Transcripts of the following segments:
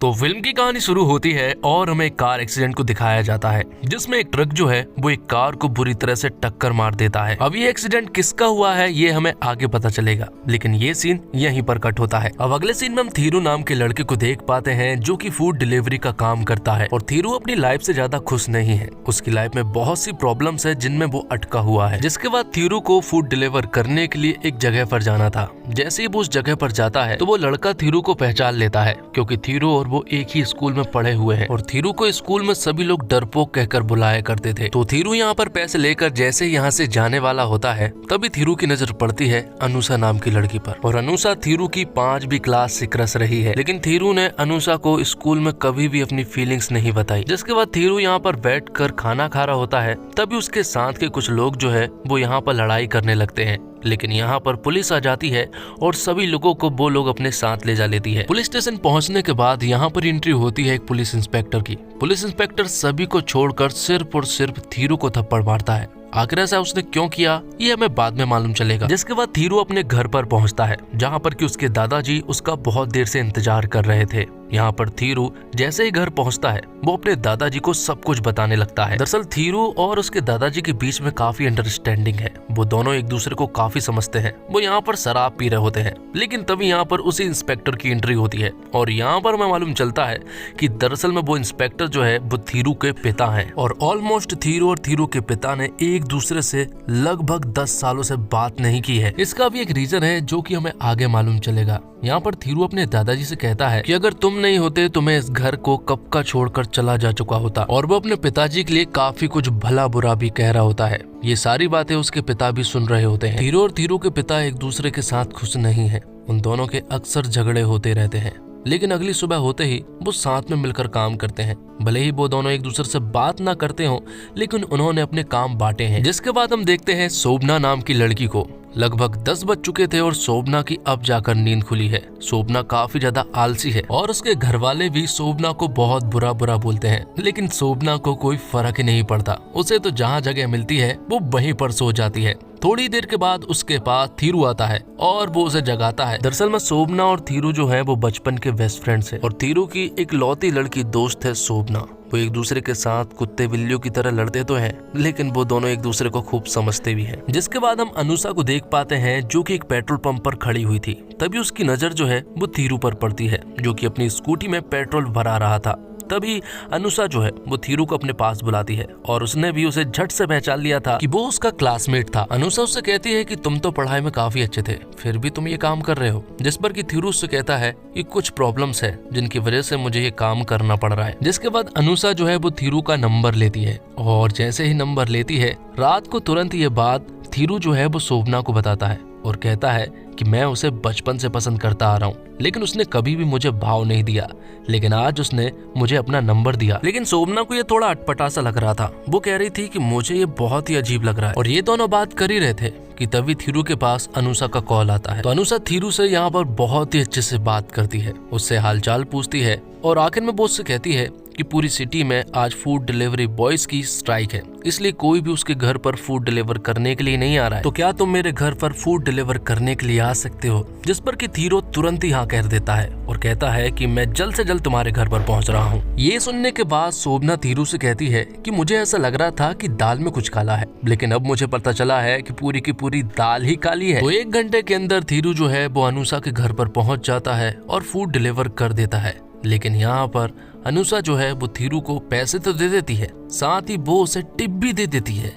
तो फिल्म की कहानी शुरू होती है और हमें एक कार एक्सीडेंट को दिखाया जाता है जिसमें एक ट्रक जो है वो एक कार को बुरी तरह से टक्कर मार देता है। अब ये एक्सीडेंट किसका हुआ है ये हमें आगे पता चलेगा, लेकिन ये सीन यहीं पर कट होता है। अब अगले सीन में हम थीरू नाम के लड़के को देख पाते हैं जो कि फूड डिलीवरी का काम करता है और थीरू अपनी लाइफ से ज्यादा खुश नहीं है। उसकी लाइफ में बहुत सी प्रॉब्लम्स है जिनमें वो अटका हुआ है। जिसके बाद थीरू को फूड डिलीवर करने के लिए एक जगह पर जाना था। जैसे ही वो उस जगह पर जाता है तो वो लड़का थीरू को पहचान लेता है क्योंकि थीरू और वो एक ही स्कूल में पढ़े हुए हैं और थीरू को स्कूल में सभी लोग डरपोक कहकर बुलाया करते थे। तो थीरू यहाँ पर पैसे लेकर जैसे यहाँ से जाने वाला होता है तभी थीरू की नजर पड़ती है अनुषा नाम की लड़की पर। और अनुषा थीरू की 5वीं क्लास से क्रश रही है, लेकिन थीरू ने अनुषा को स्कूल में कभी भी अपनी फीलिंग्स नहीं बताई। जिसके बाद थीरू यहाँ पर बैठ कर खाना खा रहा होता है तभी उसके साथ के कुछ लोग जो है वो यहाँ पर लड़ाई करने लगते हैं, लेकिन यहाँ पर पुलिस आ जाती है और सभी लोगों को वो लोग अपने साथ ले जा लेती है। पुलिस स्टेशन पहुँचने के बाद यहाँ पर एंट्री होती है एक पुलिस इंस्पेक्टर की। पुलिस इंस्पेक्टर सभी को छोड़कर सिर्फ और सिर्फ थीरू को थप्पड़ मारता है। आखिर ऐसा उसने क्यों किया ये हमें बाद में मालूम चलेगा। जिसके बाद थीरू अपने घर पर पहुंचता है जहां पर कि उसके दादाजी उसका बहुत देर से इंतजार कर रहे थे। यहाँ पर थीरू जैसे ही घर पहुंचता है वो अपने दादाजी को सब कुछ बताने लगता है। दरअसल थीरू और उसके दादाजी के बीच में काफी अंडरस्टैंडिंग है, वो दोनों एक दूसरे को काफी समझते हैं। वो यहाँ पर शराब पी रहे होते हैं, लेकिन तभी यहाँ पर उसी इंस्पेक्टर की एंट्री होती है और यहाँ पर हमें मालूम चलता है कि दरअसल में वो इंस्पेक्टर जो है वो थीरू के पिता है और ऑलमोस्ट थीरू और थीरू के पिता ने एक दूसरे से लगभग 10 सालों से बात नहीं की है। इसका भी एक रीजन है जो कि हमें आगे मालूम चलेगा। यहाँ पर थीरू अपने दादाजी से कहता है कि अगर तुम नहीं होते तो मैं इस घर को कब का छोड़कर चला जा चुका होता, और वो अपने पिताजी के लिए काफी कुछ भला बुरा भी कह रहा होता है। ये सारी बातें उसके पिता भी सुन रहे होते हैं। थीरू और थीरू के पिता एक दूसरे के साथ खुश नहीं है, उन दोनों के अक्सर झगड़े होते रहते हैं, लेकिन अगली सुबह होते ही वो साथ में मिलकर काम करते हैं। भले ही वो दोनों एक दूसरे से बात ना करते हो, लेकिन उन्होंने अपने काम बांटे हैं। जिसके बाद हम देखते हैं शोभना नाम की लड़की को। लगभग 10 बज चुके थे और शोभना की अब जाकर नींद खुली है। शोभना काफी ज्यादा आलसी है और उसके घर वाले भी शोभना को बहुत बुरा बुरा बोलते हैं, लेकिन शोभना को कोई फर्क ही नहीं पड़ता। उसे तो जहाँ जगह मिलती है वो वहीं पर सो जाती है। थोड़ी देर के बाद उसके पास थीरू आता है और वो उसे जगाता है। दरअसल में शोभना और थीरू जो है वो बचपन के बेस्ट फ्रेंड्स हैं और थीरू की एक लौती लड़की दोस्त है शोभना। वो एक दूसरे के साथ कुत्ते बिल्लियों की तरह लड़ते तो हैं, लेकिन वो दोनों एक दूसरे को खूब समझते भी हैं। जिसके बाद हम अनुषा को देख पाते हैं जो कि एक पेट्रोल पंप पर खड़ी हुई थी। तभी उसकी नजर जो है वो थीरू पर पड़ती है जो कि अपनी स्कूटी में पेट्रोल भरा रहा था। तभी अनुषा जो है वो थीरू को अपने पास बुलाती है और उसने भी उसे झट से पहचान लिया था कि वो उसका क्लासमेट था। अनुषा उससे कहती है कि तुम तो पढ़ाई में काफी अच्छे थे, फिर भी तुम ये काम कर रहे हो। जिस पर कि थीरू उससे कहता है कि कुछ प्रॉब्लम्स है जिनकी वजह से मुझे ये काम करना पड़ रहा है। जिसके बाद अनुषा जो है वो थीरू का नंबर लेती है और जैसे ही नंबर लेती है रात को तुरंत ये बात थीरू जो है वो शोभना को बताता है और कहता है कि मैं उसे बचपन से पसंद करता आ रहा हूँ, लेकिन उसने कभी भी मुझे भाव नहीं दिया, लेकिन आज उसने मुझे अपना नंबर दिया। लेकिन शोभना को ये थोड़ा अटपटा सा लग रहा था। वो कह रही थी कि मुझे ये बहुत ही अजीब लग रहा है और ये दोनों बात कर ही रहे थे कि तभी थीरू के पास अनुषा का कॉल आता है। तो अनुषा थीरू से यहाँ पर बहुत ही अच्छे से बात करती है, उससे हालचाल पूछती है और आखिर में वो उससे कहती है कि पूरी सिटी में आज फूड डिलीवरी बॉयज की स्ट्राइक है, इसलिए कोई भी उसके घर पर फूड डिलीवर करने के लिए नहीं आ रहा है। तो क्या तुम मेरे घर पर फूड डिलीवर करने के लिए आ सकते हो? जिस पर कि थीरू तुरंत ही हाँ कह देता है और कहता है कि मैं जल्द से जल्द तुम्हारे घर पर पहुंच रहा हूँ। ये सुनने के बाद शोभना थीरू से कहती है कि मुझे ऐसा लग रहा था कि दाल में कुछ काला है, लेकिन अब मुझे पता चला है कि पूरी की पूरी दाल ही काली है। तो 1 घंटे के अंदर थीरू जो है वो अनुषा के घर पर पहुंच जाता है और फूड डिलीवर कर देता है। लेकिन यहाँ पर अनुषा जो है वो थीरू को पैसे तो दे देती है, साथ ही वो उसे टिप भी दे देती है।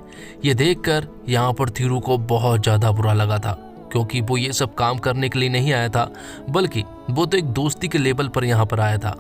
ये देखकर यहाँ पर थीरू को बहुत ज्यादा बुरा लगा था, क्योंकि वो ये सब काम करने के लिए नहीं आया था, बल्कि वो तो एक दोस्ती के लेवल पर यहाँ पर आया था।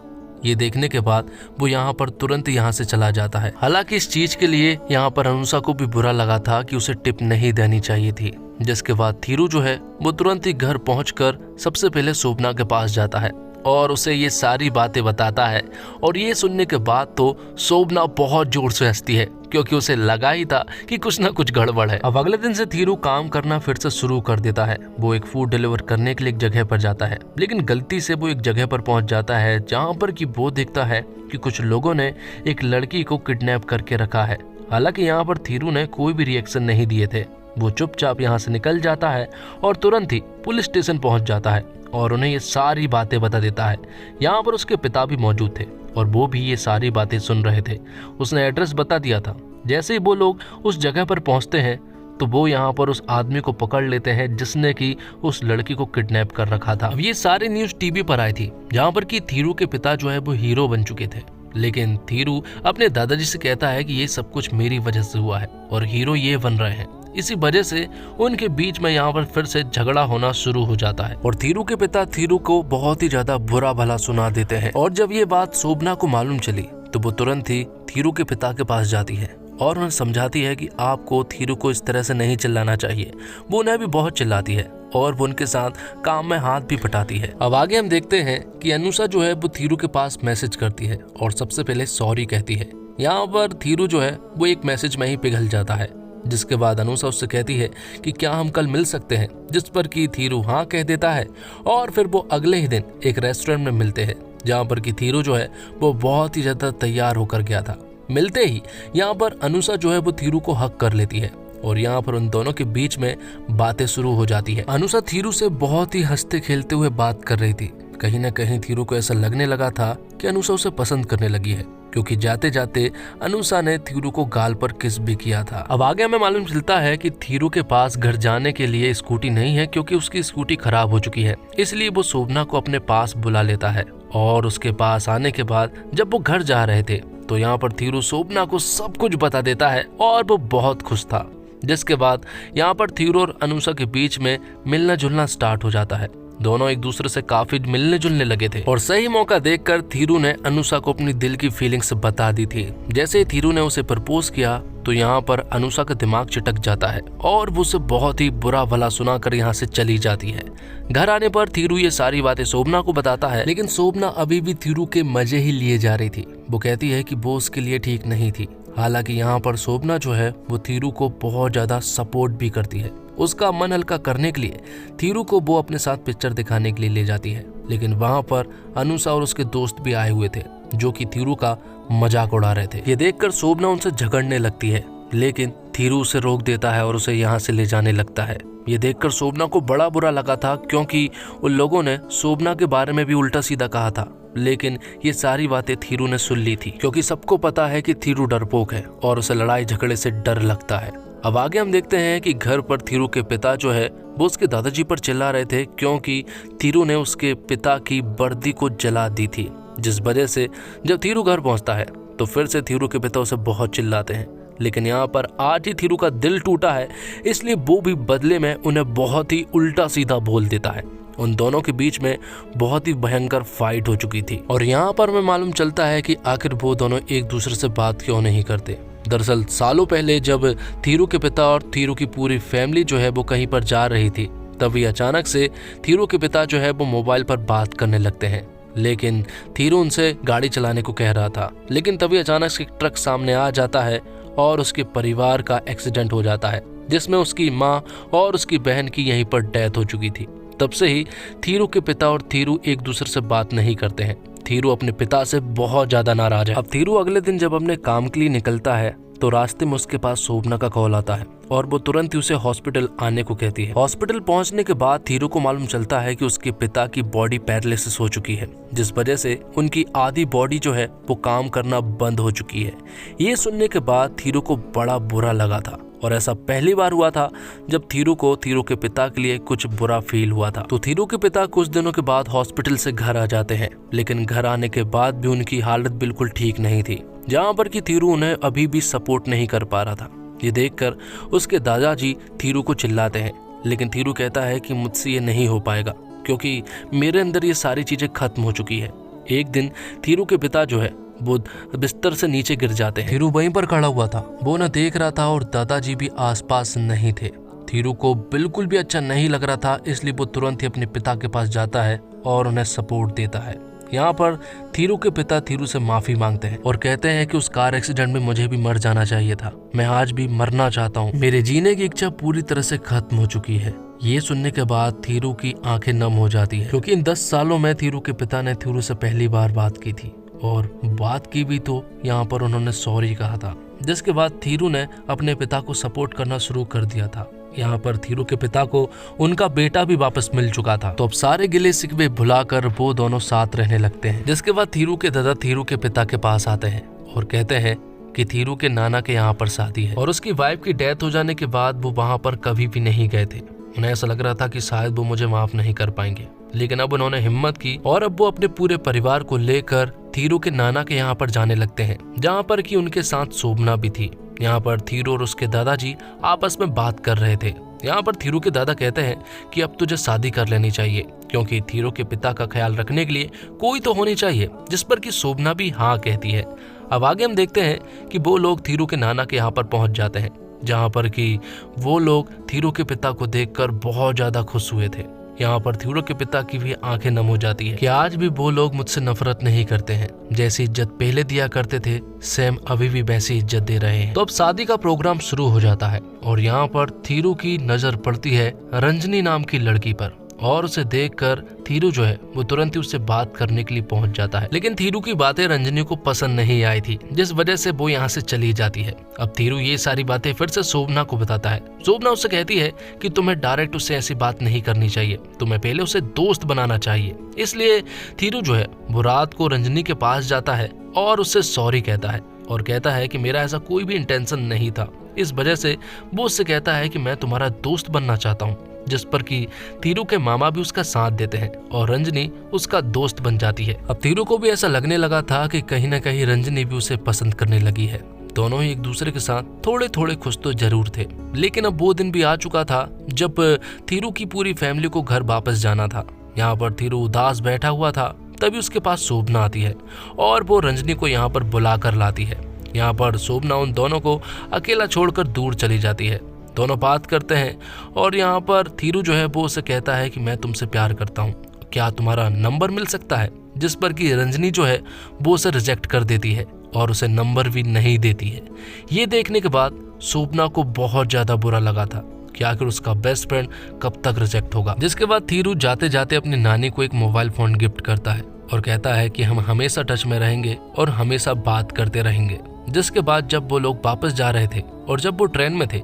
ये देखने के बाद वो यहाँ पर तुरंत यहाँ से चला जाता है। हालांकि इस चीज के लिए यहाँ पर अनुषा को भी बुरा लगा था कि उसे टिप नहीं देनी चाहिए थी। जिसके बाद थीरू जो है वो तुरंत ही घर पहुंचकर सबसे पहले शोभना के पास जाता है और उसे ये सारी बातें बताता है। और ये सुनने के बाद तो शोभना बहुत जोर से हंसती है, क्योंकि उसे लगा ही था कि कुछ ना कुछ गड़बड़ है। अब अगले दिन से थीरू काम करना फिर से शुरू कर देता है। वो एक फूड डिलीवर करने के लिए एक जगह पर जाता है, लेकिन गलती से वो एक जगह पर पहुंच जाता है जहां पर कि वो देखता है कि कुछ लोगों ने एक लड़की को किडनैप करके रखा है। हालांकि यहाँ पर थीरू ने कोई भी रिएक्शन नहीं दिए थे। वो चुपचाप यहाँ से निकल जाता है और तुरंत ही पुलिस स्टेशन पहुंच जाता है और उन्हें ये सारी बातें बता देता है। यहाँ पर उसके पिता भी मौजूद थे और वो भी ये सारी बातें सुन रहे थे। उसने एड्रेस बता दिया था। जैसे ही वो लोग उस जगह पर पहुंचते हैं तो वो यहाँ पर उस आदमी को पकड़ लेते हैं जिसने कि उस लड़की को किडनैप कर रखा था। अब ये सारी न्यूज टीवी पर आई थी जहाँ पर कि थीरू के पिता जो है वो हीरो बन चुके थे। लेकिन थीरू अपने दादाजी से कहता है कि ये सब कुछ मेरी वजह से हुआ है और हीरो ये बन रहे हैं। इसी वजह से उनके बीच में यहाँ पर फिर से झगड़ा होना शुरू हो जाता है और थीरू के पिता थीरू को बहुत ही ज्यादा बुरा भला सुना देते हैं। और जब ये बात शोभना को मालूम चली तो वो तुरंत ही थीरू के पिता के पास जाती है और उन्हें समझाती है कि आपको थीरू को इस तरह से नहीं चिल्लाना चाहिए। वो उन्हें भी बहुत चिल्लाती है और वो उनके साथ काम में हाथ भी बटाती है। अब आगे हम देखते हैं कि अनुषा जो है वो थीरू के पास मैसेज करती है और सबसे पहले सॉरी कहती है। यहाँ पर थीरू जो है वो एक मैसेज में ही पिघल जाता है, जिसके बाद अनुषा उससे कहती है कि क्या हम कल मिल सकते हैं, जिस पर कि थीरू हाँ कह देता है। और फिर वो अगले ही दिन एक रेस्टोरेंट में मिलते हैं जहाँ पर कि थीरू जो है वो बहुत ही ज्यादा तैयार होकर गया था। मिलते ही यहाँ पर अनुषा जो है वो थीरू को हक कर लेती है और यहाँ पर उन दोनों के बीच में बातें शुरू हो जाती है। अनुषा थीरू से बहुत ही हंसते खेलते हुए बात कर रही थी। कहीं ना कहीं थीरू को ऐसा लगने लगा था कि अनुषा उसे पसंद करने लगी है, क्योंकि जाते जाते अनुषा ने थीरू को गाल पर किस भी किया था। अब आगे हमें मालूम चलता है कि थीरू के पास घर जाने के लिए स्कूटी नहीं है, क्योंकि उसकी स्कूटी खराब हो चुकी है। इसलिए वो शोभना को अपने पास बुला लेता है और उसके पास आने के बाद जब वो घर जा रहे थे तो यहाँ पर थीरू शोभना को सब कुछ बता देता है और वो बहुत खुश था। जिसके बाद यहाँ पर थीरू और अनुषा के बीच में मिलना जुलना स्टार्ट हो जाता है। दोनों एक दूसरे से काफी मिलने जुलने लगे थे और सही मौका देखकर थीरू ने अनुषा को अपनी दिल की फीलिंग्स बता दी थी। जैसे ही थीरू ने उसे प्रपोज किया तो यहाँ पर अनुषा का दिमाग चिटक जाता है और वो उसे बहुत ही बुरा भला सुनाकर यहाँ से चली जाती है। घर आने पर थीरू ये सारी बातें शोभना को बताता है, लेकिन शोभना अभी भी थीरू के मजे ही लिए जा रही थी। वो कहती है कि वो उसके लिए ठीक नहीं थी। हालांकि यहाँ पर शोभना जो है वो थीरू को बहुत ज्यादा सपोर्ट भी करती है। उसका मन हल्का करने के लिए थीरू को वो अपने साथ पिक्चर दिखाने के लिए ले जाती है, लेकिन वहाँ पर अनुषा और उसके दोस्त भी आए हुए थे जो कि थीरू का मजाक उड़ा रहे थे। ये देखकर शोभना उनसे झगड़ने लगती है, लेकिन थीरू उसे रोक देता है और उसे यहाँ से ले जाने लगता है। ये देखकर शोभना को बड़ा बुरा लगा था, क्योंकि उन लोगों ने शोभना के बारे में भी उल्टा सीधा कहा था। लेकिन ये सारी बातें थीरू ने सुन ली थी, क्योंकि सबको पता है कि थीरू डरपोक है और उसे लड़ाई झगड़े से डर लगता है। अब आगे हम देखते हैं कि घर पर थीरू के पिता जो है वो उसके दादाजी पर चिल्ला रहे थे, क्योंकि थीरू ने उसके पिता की वर्दी को जला दी थी। जिस वजह से जब थीरू घर पहुंचता है तो फिर से थीरू के पिता उसे बहुत चिल्लाते हैं। लेकिन यहाँ पर आज ही थीरू का दिल टूटा है, इसलिए वो भी बदले में उन्हें बहुत ही उल्टा सीधा बोल देता है। उन दोनों के बीच में बहुत ही भयंकर फाइट हो चुकी थी और यहाँ पर हमें मालूम चलता है कि आखिर वो दोनों एक दूसरे से बात क्यों नहीं करते। दरअसल सालों पहले जब थीरू के पिता और थीरू की पूरी फैमिली जो है वो कहीं पर जा रही थी, तभी अचानक से थीरू के पिता जो है वो मोबाइल पर बात करने लगते हैं। लेकिन थीरू उनसे गाड़ी चलाने को कह रहा था, लेकिन तभी अचानक से एक ट्रक सामने आ जाता है और उसके परिवार का एक्सीडेंट हो जाता है, जिसमें उसकी माँ और उसकी बहन की यहीं पर डेथ हो चुकी थी। तब से ही थीरू के पिता और थीरू एक दूसरे से बात नहीं करते हैं। थीरू अपने पिता से बहुत ज्यादा नाराज है। अब थीरू अगले दिन जब अपने काम के लिए निकलता है तो रास्ते में उसके पास शोभना का कॉल आता है और वो तुरंत ही उसे हॉस्पिटल आने को कहती है। हॉस्पिटल पहुंचने के बाद थीरू को मालूम चलता है कि उसके पिता की बॉडी पैरालिसिस हो चुकी है, जिस वजह से उनकी आधी बॉडी जो है वो काम करना बंद हो चुकी है। ये सुनने के बाद थीरू को बड़ा बुरा लगा था और ऐसा पहली बार हुआ था जब थीरू को थीरू के पिता के लिए कुछ बुरा फील हुआ था। तो थीरू के पिता कुछ दिनों के बाद हॉस्पिटल से घर आ जाते हैं, लेकिन घर आने के बाद भी उनकी हालत बिल्कुल ठीक नहीं थी, जहाँ पर कि थीरू उन्हें अभी भी सपोर्ट नहीं कर पा रहा था। ये देखकर उसके दादाजी थीरू को चिल्लाते हैं, लेकिन थीरू कहता है कि मुझसे ये नहीं हो पाएगा, क्योंकि मेरे अंदर ये सारी चीजें खत्म हो चुकी है। एक दिन थीरू के पिता जो है वो बिस्तर से नीचे गिर जाते हैं। थीरू वहीं पर खड़ा हुआ था, वो उन्हें देख रहा था और दादाजी भी आसपास नहीं थे। थीरू को बिल्कुल भी अच्छा नहीं लग रहा था, इसलिए वो तुरंत ही अपने पिता के पास जाता है और उन्हें सपोर्ट देता है। यहाँ पर थीरू के पिता थीरू से माफी मांगते हैं और कहते हैं कि उस कार एक्सीडेंट में मुझे भी मर जाना चाहिए था, मैं आज भी मरना चाहता हूँ, मेरे जीने की इच्छा पूरी तरह से खत्म हो चुकी है। ये सुनने के बाद थीरू की आंखें नम हो जाती है, क्योंकि इन 10 सालों में थीरू के पिता ने थीरू से पहली बार बात की थी और बात की भी तो यहाँ पर उन्होंने सॉरी कहा था, जिसके बाद थीरू ने अपने पिता को सपोर्ट करना शुरू कर दिया था यहाँ पर थीरू के पिता को उनका बेटा भी वापस मिल चुका था। तो अब सारे गिले शिकवे भुलाकर वो दोनों साथ रहने लगते हैं। जिसके बाद थीरू के दादा थीरू के पिता के पास आते हैं और कहते हैं कि थीरू के नाना के यहाँ पर शादी है और उसकी वाइफ की डेथ हो जाने के बाद वो वहाँ पर कभी भी नहीं गए थे। उन्हें ऐसा लग रहा था कि शायद वो मुझे माफ नहीं कर पाएंगे, लेकिन अब उन्होंने हिम्मत की और अब वो अपने पूरे परिवार को लेकर थीरू के नाना के यहाँ पर जाने लगते हैं, जहाँ पर कि उनके साथ शोभना भी थी। यहाँ पर थीरू और उसके दादाजी आपस में बात कर रहे थे। यहाँ पर थीरू के दादा कहते हैं कि अब तुझे शादी कर लेनी चाहिए, क्योंकि थीरू के पिता का ख्याल रखने के लिए कोई तो होनी चाहिए, जिस पर कि शोभना भी हाँ कहती है। अब आगे हम देखते हैं कि वो लोग थीरू के नाना के यहाँ पर पहुंच जाते हैं, जहाँ पर कि वो लोग थीरू के पिता को देखकर बहुत ज्यादा खुश हुए थे। यहाँ पर थीरू के पिता की भी आंखें नम हो जाती है कि आज भी वो लोग मुझसे नफरत नहीं करते हैं, जैसी इज्जत पहले दिया करते थे सेम अभी भी वैसी इज्जत दे रहे हैं। तो अब शादी का प्रोग्राम शुरू हो जाता है और यहाँ पर थीरू की नजर पड़ती है रंजनी नाम की लड़की पर और उसे देखकर थीरू जो है वो तुरंत ही उससे बात करने के लिए पहुंच जाता है। लेकिन थीरू की बातें रंजनी को पसंद नहीं आई थी, जिस वजह से वो यहाँ से चली जाती है। अब थीरू ये सारी बातें फिर से शोभना को बताता है। शोभना उससे कहती है कि तुम्हें डायरेक्ट उससे ऐसी बात नहीं करनी चाहिए, तुम्हें पहले उसे दोस्त बनाना चाहिए। इसलिए थीरू जो है वो रात को रंजनी के पास जाता है और उससे सॉरी कहता है और कहता है कि मेरा ऐसा कोई भी इंटेंशन नहीं था। इस वजह से वो उससे कहता है कि मैं तुम्हारा दोस्त बनना चाहता हूँ, जिस पर कि थीरू के मामा भी उसका साथ देते हैं और रंजनी उसका दोस्त बन जाती है। अब थीरू को भी ऐसा लगने लगा था कि कहीं ना कहीं रंजनी भी उसे पसंद करने लगी है। दोनों ही एक दूसरे के साथ थोड़े थोड़े खुश तो जरूर थे, लेकिन अब वो दिन भी आ चुका था जब थीरू की पूरी फैमिली को घर वापस जाना था। यहाँ पर थीरू उदास बैठा हुआ था, तभी उसके पास शोभना आती है और वो रंजनी को यहाँ पर बुला कर लाती है। यहाँ पर शोभना उन दोनों को अकेला छोड़कर दूर चली जाती है। दोनों बात करते हैं और यहाँ पर थीरू जो है वो उसे कहता है कि मैं तुमसे प्यार करता हूँ, क्या तुम्हारा नंबर मिल सकता है, जिस पर कि रंजनी जो है वो उसे रिजेक्ट कर देती है और उसे नंबर भी नहीं देती है। ये देखने के बाद शोभना को बहुत ज्यादा बुरा लगा था कि आखिर उसका बेस्ट फ्रेंड कब तक रिजेक्ट होगा। जिसके बाद थीरू जाते जाते अपनी नानी को एक मोबाइल फोन गिफ्ट करता है और कहता है कि हम हमेशा टच में रहेंगे और हमेशा बात करते रहेंगे। जिसके बाद जब वो लोग वापस जा रहे थे और जब वो ट्रेन में थे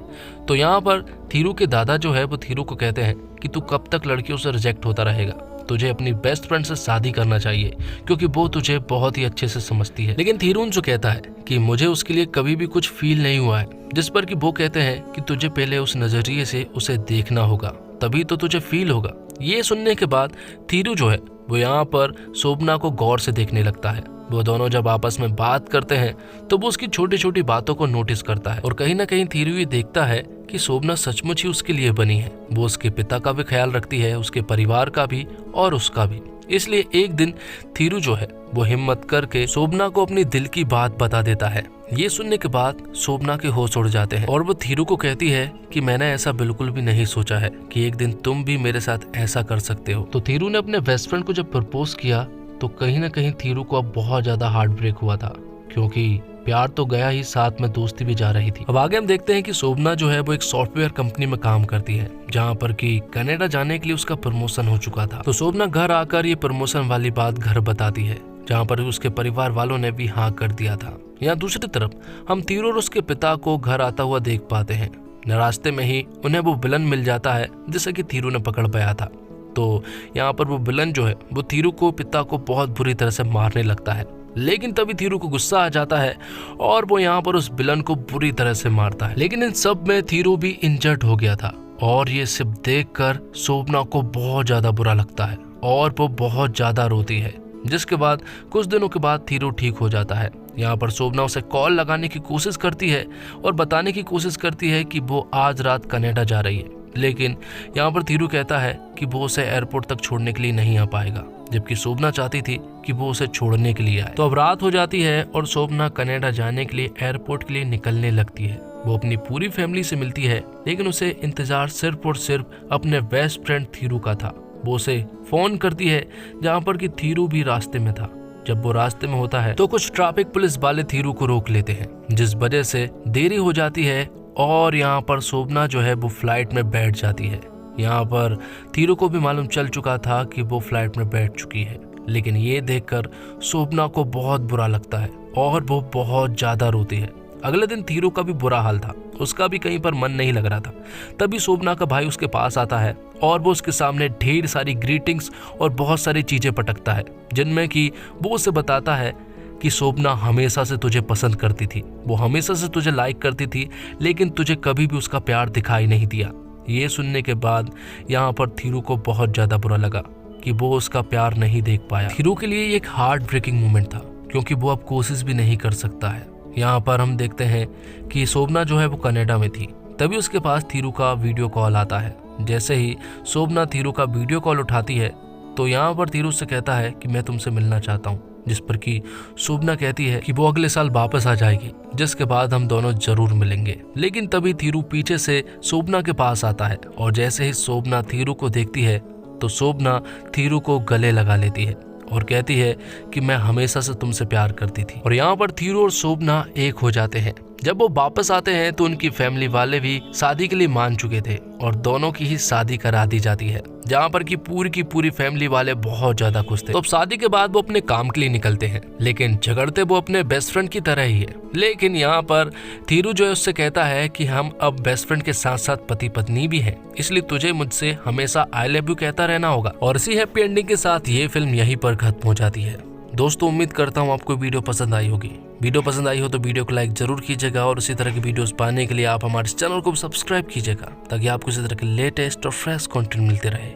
तो यहाँ पर थीरू के दादा जो है वो थीरू को कहते हैं कि तू कब तक लड़कियों से रिजेक्ट होता रहेगा, तुझे अपनी बेस्ट फ्रेंड से शादी करना चाहिए क्योंकि वो तुझे बहुत ही अच्छे से समझती है। लेकिन थीरू जो कहता है कि मुझे उसके लिए कभी भी कुछ फील नहीं हुआ है, जिस पर कि वो कहते हैं कि तुझे पहले उस नजरिए से उसे देखना होगा, तभी तो तुझे फील होगा। ये सुनने के बाद थीरू जो है वो यहाँ पर शोभना को गौर से देखने लगता है। वो दोनों जब आपस में बात करते हैं तो वो उसकी छोटी छोटी बातों को नोटिस करता है और कहीं ना कहीं थीरू ये देखता है कि शोभना सचमुच ही उसके लिए बनी है। वो उसके पिता का भी ख्याल रखती है, उसके परिवार का भी और उसका भी। इसलिए एक दिन थीरू जो है वो हिम्मत करके शोभना को अपनी दिल की बात बता देता है। ये सुनने के बाद शोभना के होश उड़ जाते हैं और वो थीरू को कहती है कि मैंने ऐसा बिल्कुल भी नहीं सोचा है कि एक दिन तुम भी मेरे साथ ऐसा कर सकते हो। तो थीरू ने अपने बेस्ट फ्रेंड को जब प्रपोज किया तो कहीं ना कहीं थीरू को अब बहुत ज्यादा हार्ट ब्रेक हुआ था, क्योंकि प्यार तो गया ही, साथ में दोस्ती भी जा रही थी। अब आगे हम देखते हैं कि शोभना जो है वो एक सॉफ्टवेयर कंपनी में काम करती है, जहाँ पर कि कनाडा जाने के लिए उसका प्रमोशन हो चुका था। तो शोभना घर आकर ये प्रमोशन वाली बात घर बताती है, जहाँ पर उसके परिवार वालों ने भी हाँ कर दिया था। यहाँ दूसरी तरफ हम थीरू और उसके पिता को घर आता हुआ देख पाते हैं। रास्ते में ही उन्हें वो विलन मिल जाता है जिसे कि थीरू ने पकड़ पाया था। तो यहाँ पर वो विलन जो है वो थीरू को पिता को बहुत बुरी तरह से मारने लगता है, लेकिन तभी थीरू को गुस्सा आ जाता है और वो यहाँ पर उस विलन को बुरी तरह से मारता है। लेकिन इन सब में थीरू भी इंजर्ड हो गया था और ये सब देखकर शोभना को बहुत ज्यादा बुरा लगता है और वो बहुत ज्यादा रोती है। जिसके बाद कुछ दिनों के बाद थीरू ठीक हो जाता है। यहाँ पर शोभना उसे कॉल लगाने की कोशिश करती है और बताने की कोशिश करती है कि वो आज रात कनाडा जा रही है, लेकिन यहाँ पर थीरू कहता है कि वो उसे एयरपोर्ट तक छोड़ने के लिए नहीं आ पाएगा, जबकि शोभना चाहती थी कि वो उसे छोड़ने के लिए आए। तो अब रात हो जाती है और शोभना कनाडा जाने के लिए एयरपोर्ट के लिए निकलने लगती है। वो अपनी पूरी फैमिली से मिलती है, लेकिन उसे इंतजार सिर्फ और सिर्फ अपने बेस्ट फ्रेंड थीरू का था। वो उसे फोन करती है, जहाँ पर कि थीरू भी रास्ते में था। जब वो रास्ते में होता है तो कुछ ट्रैफिक पुलिस वाले थीरू को रोक लेते हैं, जिस वजह से देरी हो जाती है और यहाँ पर शोभना जो है वो फ्लाइट में बैठ जाती है। यहाँ पर थीरू को भी मालूम चल चुका था कि वो फ्लाइट में बैठ चुकी है, लेकिन ये देखकर शोभना को बहुत बुरा लगता है और वो बहुत ज्यादा रोती है। अगले दिन थीरू का भी बुरा हाल था, उसका भी कहीं पर मन नहीं लग रहा था। तभी शोभना का भाई उसके पास आता है और वो उसके सामने ढेर सारी ग्रीटिंग्स और बहुत सारी चीजें पटकता है, जिनमें कि वो उसे बताता है कि शोभना हमेशा से तुझे पसंद करती थी, वो हमेशा से तुझे लाइक करती थी, लेकिन तुझे कभी भी उसका प्यार दिखाई नहीं दिया। ये सुनने के बाद यहाँ पर थीरू को बहुत ज्यादा बुरा लगा कि वो उसका प्यार नहीं देख पाया। थीरू के लिए एक हार्ट ब्रेकिंग मोमेंट था, क्योंकि वो अब कोशिश भी नहीं कर सकता है। यहाँ पर हम देखते हैं कि शोभना जो है वो कनाडा में थी। तभी उसके पास थीरू का वीडियो कॉल आता है। जैसे ही शोभना थीरू का वीडियो कॉल उठाती है तो यहाँ पर थीरू से कहता है कि मैं तुमसे मिलना चाहता हूँ, जिस पर कि शोभना कहती है कि वो अगले साल वापस आ जाएगी, जिसके बाद हम दोनों जरूर मिलेंगे। लेकिन तभी थीरू पीछे से शोभना के पास आता है और जैसे ही शोभना थीरू को देखती है तो शोभना थीरू को गले लगा लेती है और कहती है कि मैं हमेशा से तुमसे प्यार करती थी। और यहाँ पर थीरू और शोभना एक हो जाते हैं। जब वो वापस आते हैं तो उनकी फैमिली वाले भी शादी के लिए मान चुके थे और दोनों की ही शादी करा दी जाती है, जहाँ पर की पूरी फैमिली वाले बहुत ज्यादा खुश थे। तो अब शादी के बाद वो अपने काम के लिए निकलते हैं, लेकिन झगड़ते वो अपने बेस्ट फ्रेंड की तरह ही है। लेकिन यहाँ पर थीरू जो है उससे कहता है कि हम अब बेस्ट फ्रेंड के साथ साथ पति पत्नी भी हैं, इसलिए तुझे मुझसे हमेशा आई लव यू कहता रहना होगा। और इसी हैप्पी एंडिंग के साथ ये फिल्म यहीं पर खत्म हो जाती है। दोस्तों, उम्मीद करता हूँ आपको वीडियो पसंद आई होगी। वीडियो पसंद आई हो तो वीडियो को लाइक जरूर कीजिएगा और इसी तरह की वीडियोस पाने के लिए आप हमारे चैनल को सब्सक्राइब कीजिएगा, ताकि आपको इसी तरह के लेटेस्ट और फ्रेश कंटेंट मिलते रहे।